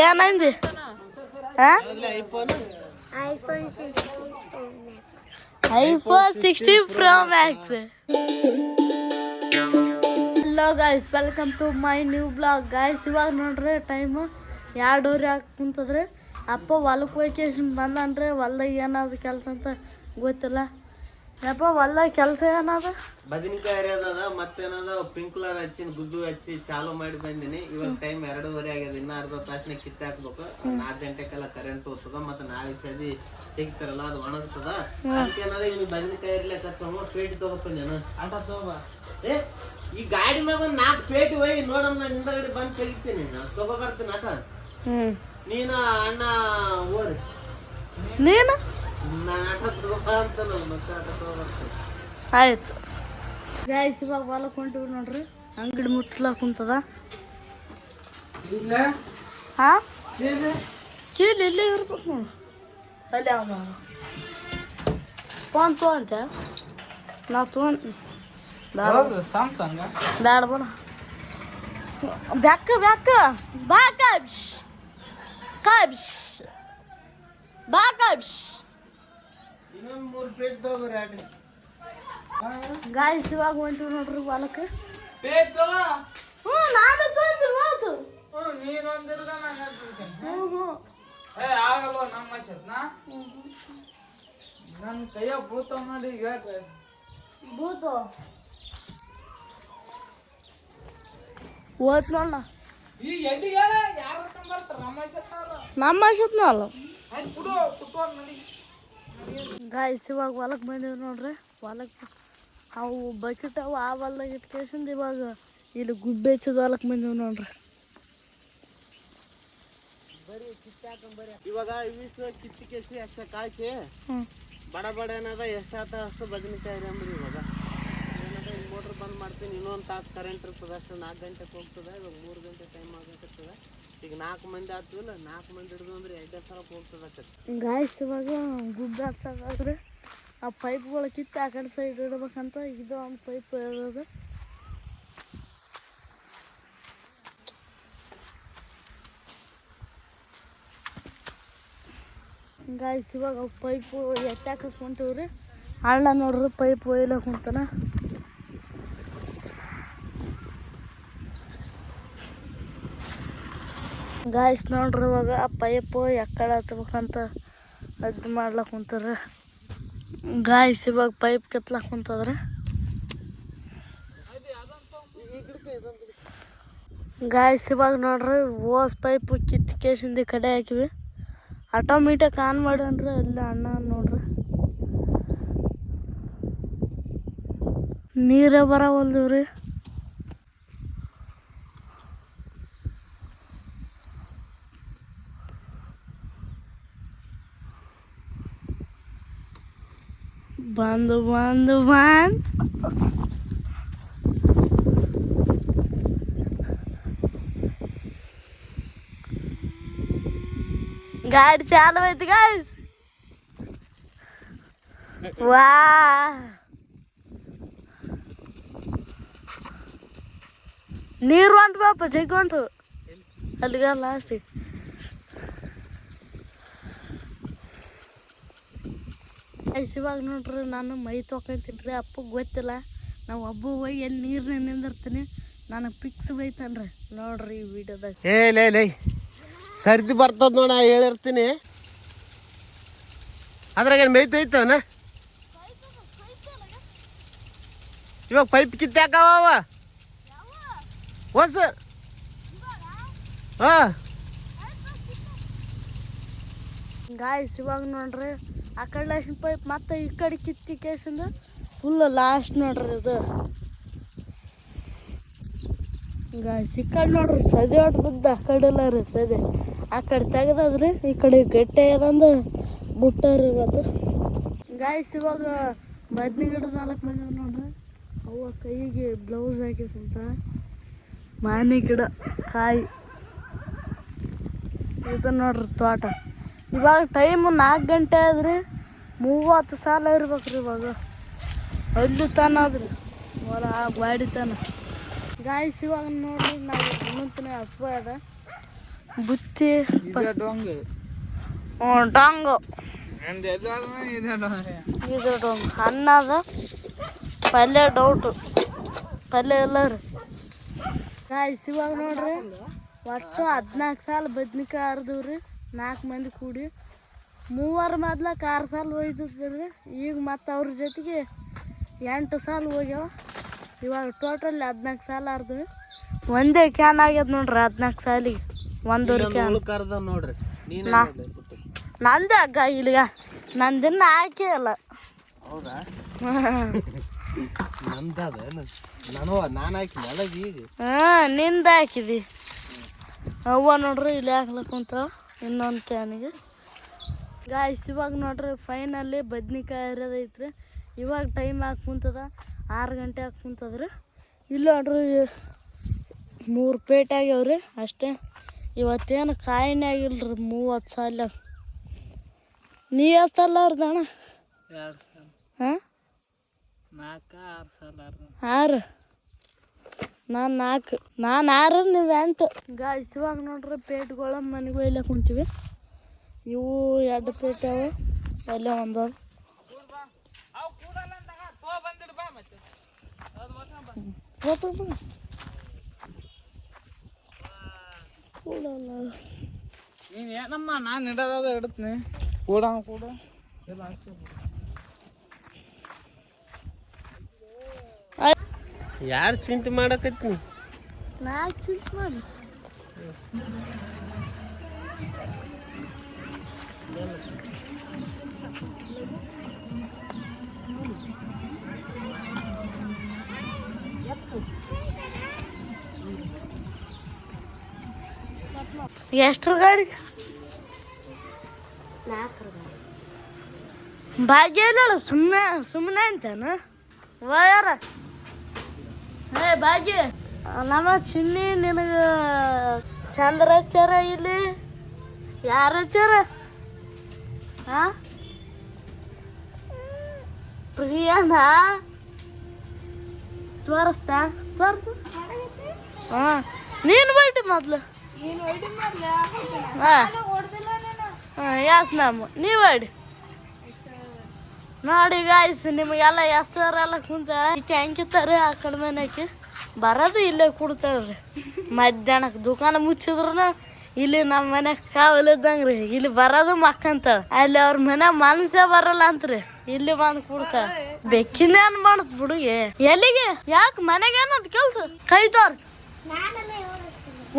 ಏನಂದಿ iPhone 16 Pro Max. Hello guys, welcome to my new blog. Guys, ಇವಾಗ ನೋಡ್ರಿ time 2:00 ಆಗಿ ಕುಂತದ್ರಿ. ಅಪ್ಪ ಹೊಲಕ್ಕೆ ಹೋಗಿ ಬಂದನ್ರಿ. ಹೊಲ್ದಾಗ ಏನಾದ್ರು ಕೆಲಸ ಅಂತ ಗೊತ್ತಿಲ್ಲ. ಯಪ್ಪ ಹೊಲ್ದಾಗ ಕೆಲಸ ಏನದ? ಬದನಿಕಾಯಿ ಹರಿಯೋದದ, ಮತ್ತೇನದ ಪಿಂಕ್ ಕಲರ್ ಹಚ್ಚಿ ಗುದ್ದು ಹಚ್ಚಿ ಚಾಲು ಮಾಡಿ ಬಂದಿನಿ. ಇವಾಗ ಟೈಮ್ 2:30 ಆಗ್ಯದ. ಇನ್ನ ಅರ್ಧ ತಾಸನೆ ಕಿತ್ತ ಹಾಕ್ಬೇಕು. 4 ಗಂಟೆಗೆಲ್ಲ ಕರೆಂಟ್ ಹೋಗ್ತದ. ಮತ್ತೆ ನಾಳೆ ಸದಿ ತೆಗಿತಾರಲ್ಲ ಅದು ಒಣಗ್ತದ. ಅದಕ್ಕೇನದ ಇವ್ನಿಗೆ ಬದನಿಕಾಯಿ ಹರಿಲಿಕ್ಕೆ ಹಚ್ಚಮ್ಮ ಪೇಟಿ ತಗೋಪ. ನಾನು ಆಟ ತಗೋಬ. ಈ ಗಾಡಿ ಮ್ಯಾಗ ಒಂದ್ 4 ಪೇಟಿ ಹೋಗಿ ನೋಡಮ್ಮ. ನಾನು ಹಿಂದಗಡೆ ಬಂದು ತೆಗಿತೀನಿ. ನಾನು ತಗೋಬರ್ತೀನಿ ಆಟ. ನೀನು ಅಣ್ಣ ಓರಿ ನೀನು ನಾನು ಆಟ ತಗೋಬ ಅಂತ ನಾನು ಮತ್ತೆ ಆಟ ತಗೋಬರ್ತೀನಿ. ಆಯ್ತು ಗೈಸ್, ಇವಾಗ ಹೊಲಕ್ಕೆ ಹೊಂಟಿವಿ ನೋಡ್ರಿ. ಅಂಗಡಿ ಮುಚ್ಚಲಾಕ ಕುಂತದ. ಹಾ ಕೀಲಿ ಇಲ್ಲೇ ಇರ್ಬೇಕು ನೋಡು. ಅಲ್ಲಿ ಅವನು ಫೋನ್ ತೊಗೊಂತ ನಾವು ತೊಗೊಂಡು ಸ್ಯಾಮ್ಸಂಗ್ ಬ್ಯಾಡ ಬೇಡ. ಬ್ಯಾಕ ಬ್ಯಾಕ ಬಾ ಕಬ್ಸ್ ಕಬ್ಸ್ ಬಾ ಕಬ್ಸ್. ಇನ್ನೊಂದು 3 ಪೇಟಿ ತಗೋಬರ್ರಿ ಆಟ. ಗಾಯ್ಸ್, ಇವಾಗ ಹೊಂಟಿವಿ ನೋಡ್ರಿ ಹೊಲಕ್ಕೆ. ನಾನು ತೊಗೊಂತೀನಿ. ನೀನೊಂದಿರ್ಗ ನಾನು ಹ್ಞೂ ಆಗಲ್ವ ನಮ್ಮ ಶತ್ನಾ ನನ್ನ ಕೈಯ ಬೂತಾವ ನೋಡಿ. ಈಗ ಬೂತು ಓದ್ ನೋಡ. ಈಗ ಎಲ್ಲಿಗೆ ಯಾರು ಬರ್ತಾರ? ನಮ್ಮ ಶತ್ನ ಅಲ್ಲ. ಬಿಡು ಕುತ್ಕೊಂಡು ನೋಡಿ. ಗಾಯ್ಸ್, ಇವಾಗ ಹೊಲಕ್ಕೆ ಬಂದೀವಿ ನೋಡ್ರಿ. ಹೊಲಕ್ಕೆ ಅವು ಬಕೆಟ್ ಅವು ಆ ಹೊಲ್ದಾಗ ಇಟ್ಕೇಸಿಂದ ಇವಾಗ ಇಲ್ಲಿ ಗುಬ್ಬೆ ಹಚ್ಚೋದು ಹೊಲಕ್ಕೆ ಬಂದೀವಿ ನೋಡ್ರಿ. ಇವಾಗ ಇವಿಷ್ಟು ಕಿತ್ತಿ ಕೇಸಿ ಅಷ್ಟ ಕಾಯ್ಸಿ ಬಡ ಬಡ ಏನದ ಎಷ್ಟಾತ ಅಷ್ಟು ಬದನೆಕಾಯಿ ಹರಿಯಂಬ್ರಿ. ಇವಾಗ ಏನದ ಈ ಮೋಟ್ರ್ ಬಂದ್ ಮಾಡ್ತೀನಿ. ಇನ್ನೊಂದು ತಾಸು ಕರೆಂಟ್ ಇರ್ತದೆ. ಅಷ್ಟು 4 ಗಂಟೆಗೆ ಹೋಗ್ತದೆ. ಇವಾಗ 3 ಗಂಟೆ ಟೈಮ್ ಆಗತ್ತಿರ್ತದೆ. ಈಗ 4 ಮಂದಿ ಆಗ್ತಿವಿಲ್ಲ. 4 ಮಂದಿ ಹಿಡಿದು ಅಂದ್ರೆ 2 ಸಲಕ್ಕೆ ಹೋಗ್ತದೆ. ಗಾಯ್ಸ್, ಇವಾಗ ಗುಬ್ಬೆ ಹಚ್ಚಾದ್ರೆ ಆ ಪೈಪ್ಗಳು ಕಿತ್ತು ಆ ಕಡೆ ಸೈಡ್ ಇಡ್ಬೇಕಂತ ಇದು ಒಂದು ಪೈಪ್ ಇರೋದು. ಗಾಯ್ಸ್, ಇವಾಗ ಪೈಪು ಎತ್ತಾಕ ಕುಂತೀವ್ರಿ. ಅಣ್ಣ ನೋಡ್ರಿ ಪೈಪ್ ಒಯ್ಲಕ್ಕೆ ಕುಂತಾನ. ಗಾಯ್ಸ್ ನೋಡ್ರಿ, ಇವಾಗ ಆ ಪೈಪು ಎಕ್ಕಡೆ ಹಚ್ಬೇಕಂತ ಅದು ಮಾಡ್ಲಕ್ಕೆ ಕುಂತಾರ. ಗಾಯ್ಸ್, ಇವಾಗ ಪೈಪ್ ಕೆತ್ಲಕ್ಕೆ ಕುಂತದ್ರಿ. ಗಾಯ್ಸ್, ಇವಾಗ ನೋಡ್ರಿ ಓಸ್ ಪೈಪು ಕಿತ್ತು ಕೇಸಿಂದ ಕಡೆ ಹಾಕಿವಿ. ಆಟೋಮೆಟಿಕ್ ಆನ್ ಮಾಡನ್ರಿ. ಅಲ್ಲಿ ಅಣ್ಣ ನೋಡ್ರಿ ನೀರೇ ಬರವಲ್ದಿವ್ರಿ. ಬಂದು ಬಂದು ಬಂದು ಗಾಡಿ ಚಾಲು ಐತಿ ಗಾಯ್ಸ್. ವಾ ನೀರು ಹೊಂಟು ಬಾಪ ಜಗ್ಗಿ ಹೊಂಟು ಅಲ್ಲಿಗ ಲಾಸ್ಟಿಗೆ. ಇವಾಗ ನೋಡ್ರಿ ನಾನು ಮೈ ತೊಗೊಂತೀನಿ ರೀ. ಅಪ್ಪಗೆ ಗೊತ್ತಿಲ್ಲ. ನಾವು ಒಬ್ಬ ಹೋಗಿ ಎಲ್ಲಿ ನೀರನ್ನ ನಿಂದಿರ್ತೀನಿ. ನನಗೆ ಪಿಕ್ಸ್ ಬೈತಾನ್ರಿ ನೋಡ್ರಿ ಈ ವಿಡಿಯೋದಾಗ. ಲೇ ಸರ್ದಿ ಬರ್ತದ ನೋಡ ಹೇಳಿರ್ತೀನಿ. ಅದ್ರಾಗ ಮೇಯ್ತೈತವನ. ಇವಾಗ ಪೈಪ್ ಕಿತ್ತಾಕವ ಹೊಸ. ಗಾಯ್ಸ್, ಇವಾಗ ನೋಡ್ರಿ ಆ ಕಡೆ ಲಾಸ್ಟ್ ಪೈಪ್ ಮತ್ತೆ ಈ ಕಡೆ ಕಿತ್ತಿ ಕೇಸಿಂದ ಫುಲ್ ಲಾಸ್ಟ್ ನೋಡ್ರಿ ಇದು. ಗಾಯ್ಸ್, ಈ ಕಡೆ ನೋಡ್ರಿ ಸದಿ ಒಟ್ಟು ಬಿದ್ದ. ಆ ಕಡೆ ಎಲ್ಲ ರೀ ಸದಿ. ಆ ಕಡೆ ತೆಗ್ದದ್ರಿ. ಈ ಕಡೆ ಗಟ್ಟೆ ಅದಂದು ಬಿಟ್ಟಾರಿ ಇವತ್ತು. ಗಾಯ್ಸ್, ಇವಾಗ ಬದ್ನಿ ಗಿಡದ 4 ಮಂದಿ ನೋಡ್ರಿ. ಅವ ಕೈಗೆ ಬ್ಲೌಸ್ ಹಾಕಿರ್ಕಂತ ಮಾನಿ ಗಿಡ ಕಾಯಿ ಇದು ನೋಡ್ರಿ ತೋಟ. ಇವಾಗ ಟೈಮು 4 ಗಂಟೆ ಆದ್ರಿ. 30 ಸಾಲ ಇರ್ಬೇಕ್ರಿ ಇವಾಗ. ಅಲ್ಲಿ ತಾನ ಆದ್ರಿ ಹೊಲ ಗಾಡಿ ತಾನ. ಗಾಯ್ಸ್, ಇವಾಗ ನೋಡ್ರಿ ನಾವು ಇನ್ನೊಂದು ಹಸುವ ಅದ ಬುತ್ತಿ ಇದೆ ಡೊಂಗ್ ಡಾಂಗು ನಂದು ಎದುರು ಇದೆ ಡೊಂಗ್ ಇದು ಡೊಂಗ್ ಅನ್ನ ಅದ ಪಲ್ಯ ಡೌಟು ಪಲ್ಯ ಎಲ್ಲ ರೀ ಗಾಯ್ಸ್ ಇವಾಗ ನೋಡ್ರಿ ಒಟ್ಟು 14 ಸಾಲ ಬದ್ನಿಕಾಯಿ ಹರಿದವ್ರಿ 4 ಮಂದಿ ಕೂಡಿ 3 ಮೊದ್ಲಕ್ಕೆ 6 ಸಾಲ ಒಯ್ದಿದ್ರಿ ಈಗ ಮತ್ತು ಅವ್ರ ಜೊತೆಗೆ 8 ಸಾಲ ಹೋಗ್ಯಾವ ಇವಾಗ ಟೋಟಲ್ 14 ಸಾಲ ಹರಿದ್ವಿ ಒಂದೇ ಕ್ಯಾನ್ ಆಗ್ಯದ ನೋಡ್ರಿ 14 ಸಾಲಿಗೆ ಒಂದೂವರೆ ಕ್ಯಾನ್ ಕರ್ದ ನೋಡ್ರಿ ನಂದೇ ಅಗ್ಗ ಇಲ್ಲಿಗ ನಂದಿನ್ನ ಹಾಕಿ ಅಲ್ಲ ಹೌದಾ ನಂದದ ನಾನು ಹಾಕಿನಲ್ಲ ಈಗ ನಿಂದ ಹಾಕಿದಿ ಅವ್ವ ನೋಡ್ರಿ ಇಲ್ಲಿ ಹಾಕ್ಲಕ್ ಕುಂತಾವ ಇನ್ನೊಂದು ಕ್ಯಾನಿಗೆ ಗಾಯ್ಸ್ ಇವಾಗ ನೋಡ್ರಿ ಫೈನಲ್ಲಿ ಬದ್ನಿಕಾಯಿ ಹರಿಯೋದೈತ್ರಿ ಇವಾಗ ಟೈಮ್ ಹಾಕಿ ಕುಂತದ 6 ಗಂಟೆ ಹಾಕಿ ಕುಂತದ್ರಿ ಇಲ್ಲಿ ನೋಡ್ರಿ 3 ಪೇಟೆ ಆಗ್ಯಾವ್ರಿ ಅಷ್ಟೇ ಇವತ್ತೇನು ಕಾಯಿನೇ ಆಗಿಲ್ರಿ 30 ಸಾಲ ನೀ ಎಷ್ಟು ಸಾಲ ಹರ್ದಣ್ಣ 2 ಸಾಲ ಹಾಂ 4 6 ಸಾಲ 6 ನಾನು 4 ನಾನು 6 ನೀವು 8 ಗಾಯ್ಸ್ ಇವಾಗ ನೋಡ್ರಿ ಪೇಟ್ಗಳ ಮನೆಗೆ ಒಯ್ಲಕ್ಕೆ ಕುಂತೀವಿ ಇವು 2 ಪೇಟೆ ಅವ ಅಲ್ಲೇ ಒಂದು ನೀನು ಏನಮ್ಮ ನಾನು ಇಡೋದ ಇಡ್ತೀನಿ ಕೂಡ ಎಲ್ಲ ಯಾರು ಚಿಂತೆ ಮಾಡಕತ್ತೀನಿ ನಾ ಚಿಂತೆ ಮಾಡಿ ಎಷ್ಟ್ರ ಗಾಡಿ 4 ಭಾಗ್ಯ ಇಲ್ಲ ಸುಮ್ಮನೆ ಅಂತೇನು ಯಾರ ಹೇ ಭಾಗ್ಯ ನಮ್ಮ ಚಿನ್ನಿ ನಿನಗೆ ಚಂದ್ರ ಹಚ್ಚಾರ ಇಲ್ಲಿ ಯಾರು ಹಚ್ಚಾರ ಹಾಂ ಪ್ರಿಯಾನಾ ತೋರಿಸ್ತಾ ತೋರಿಸು ಹಾಂ ನೀನು ಬೈಟಿ ಮೊದಲು ಹಾಂ ಯಾಸ್ ನಮ್ಮ ನೀವು ಅಡಿ ನೋಡಿ ಗಾಯ್ಸ್ ನಿಮಗೆಲ್ಲ ಹೆಸರೆಲ್ಲ ಕುಂತ ಹೆಂಗಿತ್ತಾರೆ ಆ ಕಡೆ ಮನೆಗೆ ಬರೋದು ಇಲ್ಲೇ ಕೊಡ್ತಾಳ್ರಿ ಮಧ್ಯಾಹ್ನಕ್ಕೆ ದುಕಾನ ಮುಚ್ಚಿದ್ರು ಇಲ್ಲಿ ನಮ್ಮ ಮನೆಗೆ ಕಾವಲಿದ್ದಂಗೆ ರೀ ಇಲ್ಲಿ ಬರೋದು ಮಕ್ಕಂತಾಳೆ ಅಲ್ಲಿ ಅವ್ರ ಮನೆ ಮನಸ್ಸೇ ಬರಲ್ಲ ಅಂತ್ರಿ ಇಲ್ಲಿ ಬಂದು ಕೊಡ್ತಾಳ ಬೆಕ್ಕಿನ ಏನ್ ಮಾಡುತ್ತ ಹುಡುಗಿ ಎಲ್ಲಿಗೆ ಯಾಕೆ ಮನೆಗೆ ಏನಂತ ಕೆಲ್ಸ ಕೈ ತೋರ್ಸ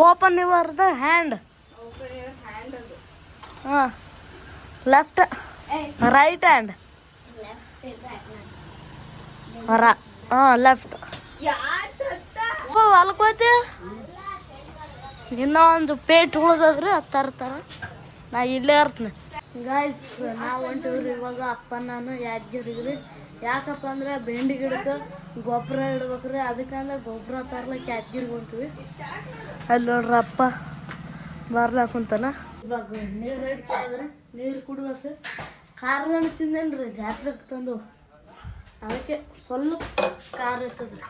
ಓಪನ್ ಯುವರ್ ದ ಹ್ಯಾಂಡ್ ಹಾಂ ಲೆಫ್ಟ್ ರೈಟ್ ಹ್ಯಾಂಡ್ ಲೆಫ್ಟ್ ಹೊಲ್ಕೋತಿ ಇನ್ನೂ ಒಂದು ಪೇಟ್ ಉಳ್ದದ್ರಿ ಅದು ತರ್ತಾರ ನಾ ಇಲ್ಲೇ ಇರ್ತೀನಿ ಗಾಯ್ಸ್ ನಾವು ಹೊಂಟಿವ್ರಿ ಇವಾಗ ಅಪ್ಪ ನಾನು ಯಾದಗಿರಿಗ್ರಿ ಯಾಕಪ್ಪ ಅಂದ್ರೆ ಬೆಂಡಿ ಗಿಡಕ್ಕೆ ಗೊಬ್ಬರ ಇಡ್ಬೇಕ್ರಿ ಅದಕ್ಕಂದ್ರೆ ಗೊಬ್ಬರ ತರ್ಲಕ್ಕೆ ಯಾದಗಿರಿಗೆ ಹೊಂಟಿವಿ ಅಲ್ಲಿ ನೋಡ್ರಿ ಅಪ್ಪ ಬರ್ಲಾಕ ಕುಂತಾನ ಇವಾಗ ನೀರು ಇಡ್ತಾಯಿದ್ರೆ ನೀರು ಕುಡ್ಬೇಕು ಖಾರದ ಹಣ್ಣು ತಿಂದೇನ್ರಿ ಜಾತ್ರೆಗೆ ತಂದು ಅದಕ್ಕೆ ಸ್ವಲ್ಪ ಖಾರ ಇರ್ತದ್ರಿ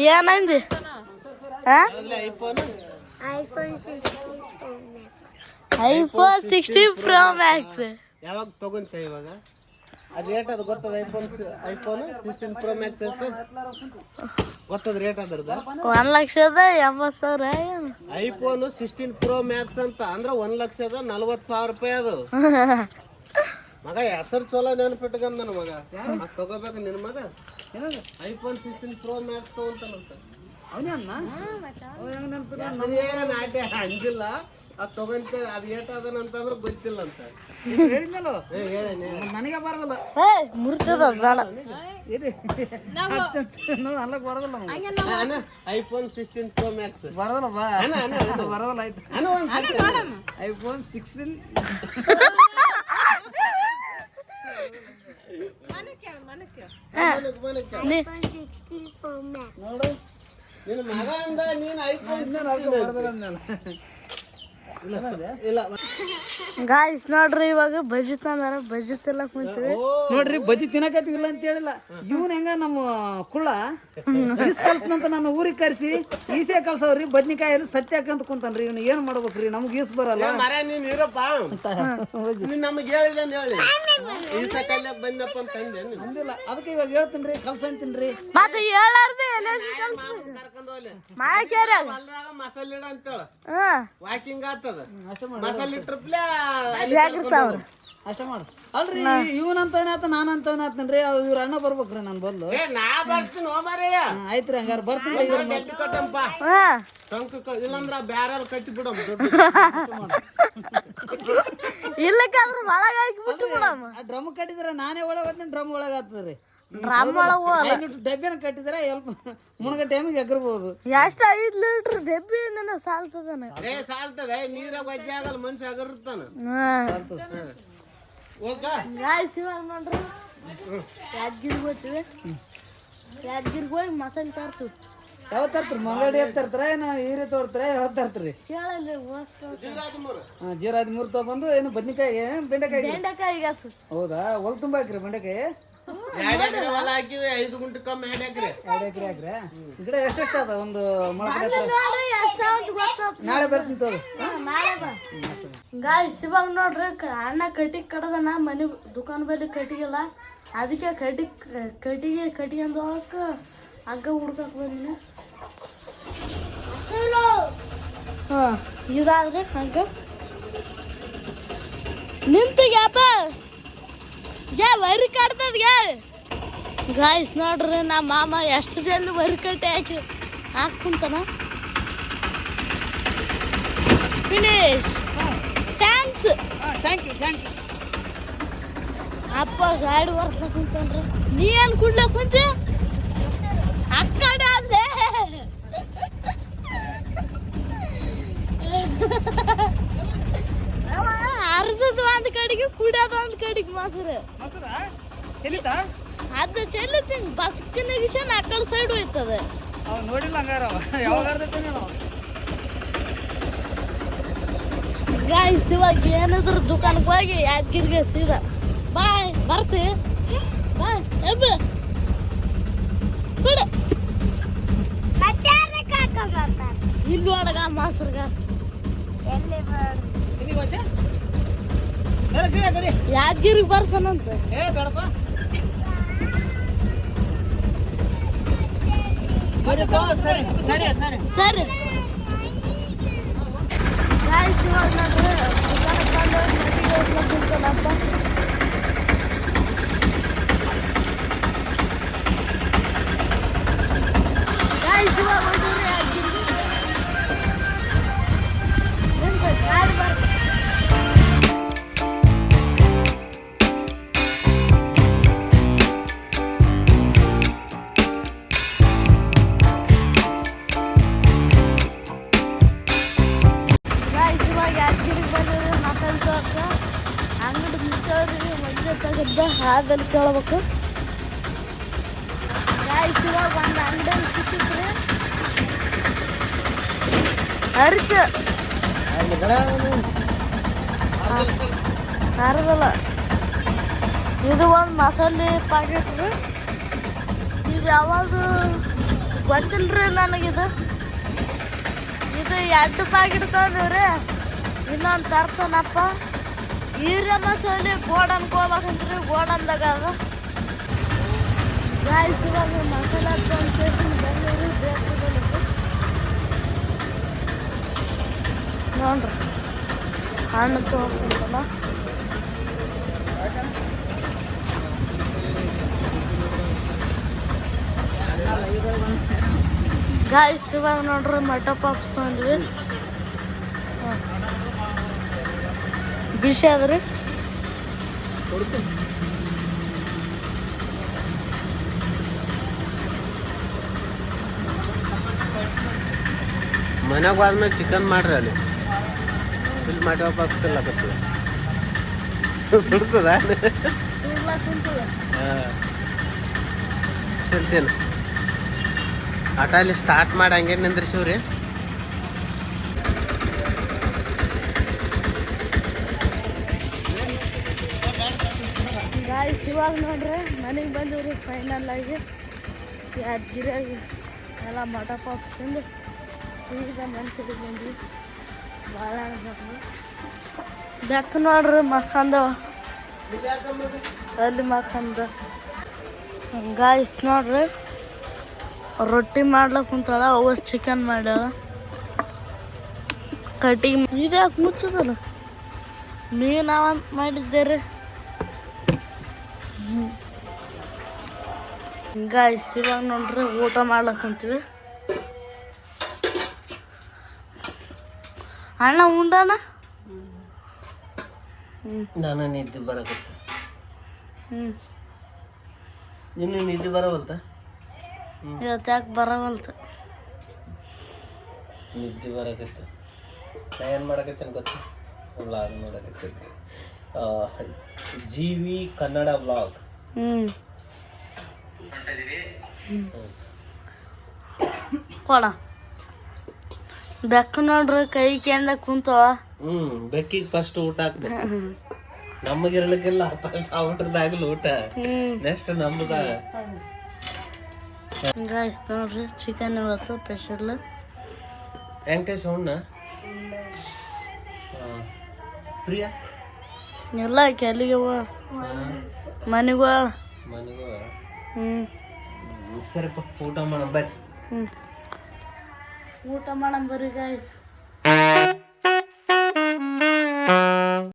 ಏನಂದಿ ಐಫೋನ್ 16 ಪ್ರೋ ಮ್ಯಾಕ್ಸ್ ಯಾವಾಗ ತಗೊಂತ ಇವಾಗ ಅದು ರೇಟ್ ಅದು ಗೊತ್ತದ ಐಫೋನ್ 16 ಪ್ರೋ ಮ್ಯಾಕ್ಸ್ ಎಷ್ಟು ಗೊತ್ತದ ರೇಟ್ ಅದ್ರದ್ದು 1,80,000 ಐಫೋನ್ 16 ಪ್ರೋ ಮ್ಯಾಕ್ಸ್ ಅಂತ ಅಂದ್ರೆ 1,40,000 ರೂಪಾಯಿ ಅದು ಮಗ ಹೆಸರು ಚಲೋ ನೆನಪಿಟ್ಕಂದ ನನ್ನ ಮಗ ಅದು ತಗೋಬೇಕು ನಿನ್ನ ಮಗ ಐಫೋನ್ 16 ಪ್ರೋ ಮ್ಯಾಕ್ಸ್ ತಗೊಂತಾನಂತ ನಾಟ್ಯ ಹಂಗಿಲ್ಲ ಅದು ತಗೊಂತ ಅದು ಏಟದನಂತಂದ್ರೆ ಗೊತ್ತಿಲ್ಲ ಅಂತ ನನಗೆ ಬರೋದಿಲ್ಲ ಮುರ್ತದ ಬೇಡ ಐಫೋನ್ 16 ಪ್ರೋ ಮ್ಯಾಕ್ಸ್ ಬರೋದಿಲ್ಲ ಬರೋದಿಲ್ಲ ಆಯ್ತು ಐಫೋನ್ 16 ನೋಡು ನಿನ್ನ ಮಗ ಅಂದ ನೀನು ಐಫೋನ್ ಇಲ್ಲ ಗಾಯ್ಸ್ ನೋಡ್ರಿ ಇವಾಗ ಬಜ್ಜಿ ತಂದಾರ ಬಜ್ಜಿ ತಿನ್ನಕ್ ಕುಂತೀವಿ. ನೋಡ್ರಿ ಬಜ್ಜಿ ತಿನ್ನಕತ್ತಿಲ್ಲ ಅಂತ ಹೇಳಿಲ್ಲ. ಇವನ್ ಹೆಂಗ ನಮ್ಮ ಕುಳ್ಳ ಈಸ್ ಕಲ್ಸನಂತ ನಾನು ಊರಿಗೆ ಕರ್ಸಿ ಈಸೆ ಕಲ್ಸವ್ರಿ ಬದ್ನಿಕಾಯಲ್ಲಿ ಸತ್ಯ ಹಾಕಂತ ಕುಂತಾನ್ರಿ. ಇವ್ನ ಏನ್ ಮಾಡ್ಬೇಕ್ರಿ? ನಮ್ಗೆ ಈಸ್ ಬರಲ್ಲ. ಮರ ನೀನ್ ಇರಪ್ಪ, ನೀನ್ ನಮಗ್ ಹೇಳಿದೆ ಹೇಳಿ ಈ ಸಕಲ್ಯಾಗ ಬಂದಪ್ಪ ಅಂತ ಅಂದೆ. ಅಂದಿಲ್ಲ, ಅದಕ್ಕೆ ಇವಾಗ ಹೇಳ್ತೀನ್ರಿ ಕಲ್ಸ ಅಂತೀನ್ರಿ. ಮತ್ತೆ ಹೇಳಾರ್ದೆ ಕರ್ಕೊಂಡ್ ಹೋಗ್ಲಿ ಮಾಕ್ಯಾರ ಹೊಲ್ದಾಗ ಮಸಾಲೆ ಇಡ ಅಂತೇಳ ಹಾ ವಾಕಿಂಗ್ ಆಗ್ತದ. ಅಷ್ಟೇ ಮಾಡಿ, ಮಸಾಲೆ ಇಟ್ರಪ್ಲೆ ಯಾಕಿರ್ತಾವ್ರ ಅಷ್ಟೇ ಮಾಡು. ಅಲ್ರಿ ಇವನಂತವನಾತ ನಾನಂತವನಾತನ್ರಿ. ಇವ್ರ ಅಣ್ಣ ಬರ್ಬೇಕ್ರಿ ನನ್ ಬದ್ಲು. ನಾ ಬರ್ತೀನಿ ಹೋಮಾರಯ್ಯ. ಆಯ್ತ್ರಿ ಹಂಗಾರ ಬರ್ತೀನಿ. ಗಟ್ಟಿ ಕಟ್ಟಂಪ ಹಾ ಇಲ್ಲಂದ್ರ ಬ್ಯಾರ ಕಟ್ಟಿ ಬಿಡಮ್. ಇಲ್ಲಕ್ಕಾದ್ರ ಒಳಗ ಹಾಕಿ ಬಿಟ್ಟು ಬಿಡಮ್ಮ. ಡ್ರಮ್ ಕಟ್ಟಿದ್ರೆ ನಾನೇ ಒಳಗೆ ಹೋಗ್ತೀನಿ, ಡ್ರಮ್ ಒಳಗೆ ಆಗ್ತದ್ರಿ. ಡ್ರಮ್ ಒಳಗ ಡಬ್ಬಿನ ಕಟ್ಟಿದ್ರೆ ಎಲ್ಪ ಮುಣಗ ಟೈಮಿಗೆ ಎಗರ್ಬೋದು. ಎಷ್ಟ 5 ಲೀಟರ್ ಡಬ್ಬಿ ನನ್ನ ಸಾಲ್ತದನ. ಸಾಲ್ತದ ನೀರಾಗ ವಜ್ಜೆ ಆಗಲ್ಲ, ಮನುಷ್ಯ ಆಗಿರ್ತಾನ. ಗಾಯ್ಸ್ ಇವಾಗ ನೋಡ್ರಿ ಯಾದಗಿರಿಗೆ ಹೋಗ್ತೀವಿ. ಯಾದಗಿರಿಗೆ ಹೋಗಿ ಮಸಾಲೆ ತರ್ತೀವಿ. ಯಾವತ್ತು ತರ್ತೀರಿ? ಮಂಗಡಿ ತರ್ತಾರ ಏನು ಹೀರೆ ತೋರ್ತಾರ? ಯಾವತ್ತು ತರ್ತೀರಿ? ಕೇಳಲ್ರಿ ಜೀರಾದ 3 ತಗೊಂಡು ಏನು ಬದ್ನಿಕಾಯಿ ಬೆಂಡೆಕಾಯಿ? ಬೆಂಡೆಕಾಯಿ ಹಸು. ಹೌದಾ? ಹೊಲ ತುಂಬ ಹಾಕ್ರಿ ಬೆಂಡೆಕಾಯಿ? 2 ಎಕರೆ ಹೊಲ ಹಾಕಿವಿ, 5 ಗುಂಟೆ ಕಮ್ಮಿ 2 ಎಕರೆ. 2 ಎಕರೆ ಹಾಕ್ರಿ. ಗಿಡ ಎಷ್ಟೆಷ್ಟು ಅದ? ಒಂದು ಮೊಳಕೆ ನಾಳೆ ಬರ್ತೀನಿ ತೋರಿ. ಗಾಯ್ಸ್ ಇವಾಗ ನೋಡ್ರಿ ಅಣ್ಣ ಕಟ್ಟಿಗೆ ಕಡದನ ಮನೆ ದುಕಾನ್ ಬಳಿ ಕಟ್ಟಿಗೆಲ್ಲ, ಅದಕ್ಕೆ ಕಟ್ಟಿಗೆ ಅಂದೊಳಕ ಹಗ್ಗ ಹುಡ್ಕಕ್ ಬಂದಿನ. ಹಾ ಇದಾದ್ರಿ ಹಗ್ಗ ನಿಂತಿಗ್ಯಾಪ ವರಿ ಕಟ್ತದ. ಗಾಯ್ಸ್ ನೋಡ್ರಿ ನಮ್ಮ ಮಾಮ ಎಷ್ಟು ಜನ ವರಿ ಕಟ್ಟಿ ಹಾಕ್ಕೊಂತಾನ. Finish. Thanks. Thank you thank you. ಅಪ್ಪ ಗಾಡಿ ಬರ್ಸ್ಲ ಕುಂತಾನ್ರಿ. ನೀ ಏನ್ ಕುಡ್ಲ ಕುಂತಿ? ಅಕ್ಕಡೆ ಅಲ್ಲೇ ಅರ್ಧದ ಒಂದ್ ಕಡೆಗೆ ಕುಡಿಯೋದ ಒಂದ್ ಕಡೆಗೆ ಮೊಸರು ಅದ ಚೆಲ್ಲುತ್ತೀನಿ. ಬಸ್ಕಿನ ವಿಷಯ ಆ ಕಡೆ ಸೈಡ್ ಹೋಯ್ತದ. ನೋಡಿಲ್ಲ ಹಂಗಾರ ಯಾವಾಗ ಗಾಯ್ಸ್ ಇವಾಗ ಏನಾದ್ರು ದುಕಾನ್ಗೆ ಹೋಗಿ ಯಾದಗಿರಿಗೆ ಸೀದಾ ಬಾಯ್ ಬರ್ತಿ ಬಾಯ್ ಎಬ್ಬ ಬಿಡ ಇಲ್ಲಿ ಒಳಗ ಮೊಸರ್ಗ ಯಾದಗಿರಿಗೆ ಬರ್ತಾನಂತ. ಸರಿ ಗಾಯ್ಸ್ ಇವಾಗ ನೋಡ್ರಿ ಕುಂತಾನಪ್ಪ. ಗಾಯ್ಸ್ ಇವಾಗ ಹೋಗ್ರಿ ಯಾದಗಿರಿಗೆ ಗಾಡಿ ಬರ್ತ. ಅಂಗಡಿ ಮುಚ್ಚೋರಿಗೆ ಮದುವೆ ತೆಗೆದ ಹಾದಲ್ಲಿ ಕೇಳ್ಬೇಕು. ಗಾಯ್ಸ್ ಇವಾಗ ಒಂದು ಅಂಗಡಿಯಲ್ಲಿ ಸಿಕ್ಕಿದ್ರಿ ಅರಿಕೆ ಅರದಲ್ಲ. ಇದು ಒಂದು ಮಸಾಲೆ ಪ್ಯಾಕೆಟ್ ರೀ. ಇದು ಯಾವಾಗ ಗೊತ್ತಿಲ್ರಿ ನನಗಿದು. ಇದು 2 ಪ್ಯಾಕೆಟ್ ತೊಗೊಂಡಿವ್ರಿ. ಇನ್ನೊಂದು ತರ್ತಾನಪ್ಪ. ಹೀರೆ ಮಸಾಲೆ ಗೋಡನ್ಗೆ ಹೋಗ್ಬೇಕಂತ್ರಿ. ಗೋಡನ್ದಾಗ ಅದ ಗಾಯ್ಸ್ ಇವಾಗ ಮಸಾಲೆ ಬೆಂಗಳೂರು ಬೇಕು ನೋಡ್ರಿ ಹಣ್ಣು ತೊಗೊಂಡಲ್ಲ. ಗಾಯ್ಸ್ ಇವಾಗ ನೋಡ್ರಿ ಮಟ ಪಾಪ್ಸ್ ತೊಗೊಂಡ್ವಿ. ಬಿಸಿ ಅದ್ರಿ ಮನೆಗೆ ಹೋದ್ಮೇಲೆ ಚಿಕನ್ ಮಾಡ್ರಿ. ಅಲ್ಲಿ ಇಲ್ಲಿ ಮಾಡಿ ವಾಪಸ್ ತಿನ್ಲಕತ್ತೀವಿ. ಸುಡ್ತದ ತಿಂತೀನಿ. ಆಟ ಅಲ್ಲಿ ಸ್ಟಾರ್ಟ್ ಮಾಡಿ ಹಂಗೆ ನಿಂದ್ರಿಸಿವ್ರಿ. ಇವಾಗ ನೋಡ್ರಿ ಮನೆಗೆ ಬಂದಿವ್ರಿ ಫೈನಲ್ ಆಗಿ ಯಾದಗಿರಿಯಾಗಿ ಎಲ್ಲ ಮಠ ಪಾಪ್ಸ್ ತಿಂದು ಸೀದಾ ಮನ್ಸಿಗೆ ಬಂದ್ವಿ. ಭಾಳ ಬೆಕ್ಕ ನೋಡ್ರಿ ಮಕ್ಕಂದ ಅಲ್ಲಿ ಮಕ್ಕಂದ ಗಾಯ್ಸ್ ನೋಡ್ರಿ ರೊಟ್ಟಿ ಮಾಡ್ಲಕ್ಕ ಕುಂತಾಳ. ಅವ ಚಿಕನ್ ಮಾಡ್ಯಾಳ ಕಟಿಂಗ್. ಇದ್ಯಾಕೆ ಮುಚ್ಚದಲ್ಲ ಮೀನು ನಾವಂತ ಮಾಡಿದ್ದೆ ರೀ. ಗಾಯ್ಸ್ ಇವಾಗ ನೋಡ್ರಿ ಊಟ ಮಾಡ್ಲಕ್ಕ ಕುಂತೀವಿ. ಅಣ್ಣ ಉಂಡಾನ ನಾನು ನಿದ್ದೆ ಬರಕತ್ತ. ಇನ್ನು ನಿದ್ದೆ ಬರವಲ್ತ. ಇವತ್ತು ಯಾಕೆ ಬರವಲ್ತು ನಿದ್ದೆ ಬರಕತ್ತ. ನಾ ಏನು ಮಾಡಕತ್ತೇನೆ ಗೊತ್ತಾ? ವ್ಲಾಗ್ ನೋಡಕತ್ತೈತಿ. GV Kannada vlog. ಕೊಡ ಬೆಕ್ಕ ನೋಡ್ರಿ ಕೈ ಕೆಂದ ಕುಂತವ. ಬೆಕ್ಕಿಗೆ ಫಸ್ಟ್ ಊಟ ಹಾಕ್ಬೇಕು. ನಮಗಿರ್ಲಿಕ್ಕಿಲ್ಲ ಔಟ್ರದಾಗಲ್ಲ ಊಟ. ನೆಕ್ಸ್ಟ್ ನಮ್ದ. ಗಾಯ್ಸ್ ನೋಡ್ರಿ ಚಿಕನ್ ಇವತ್ತು ಸ್ಪೆಷಲ್. ವೆಂಕಟೇಶ್ ಅವನ್ನ ಪ್ರಿಯಾ ಎಲ್ಲ ಕೆಲಿಗೆ ಮನೆಗೂ ಮನೆಗೂ ಹ್ಞೂ ಸರಿಪ್ಪ ಊಟ ಮಾಡ ಬರ್ರಿ. ಊಟ ಮಾಡಂ ಬರ್ರಿ ಗಾಯ್ಸ್.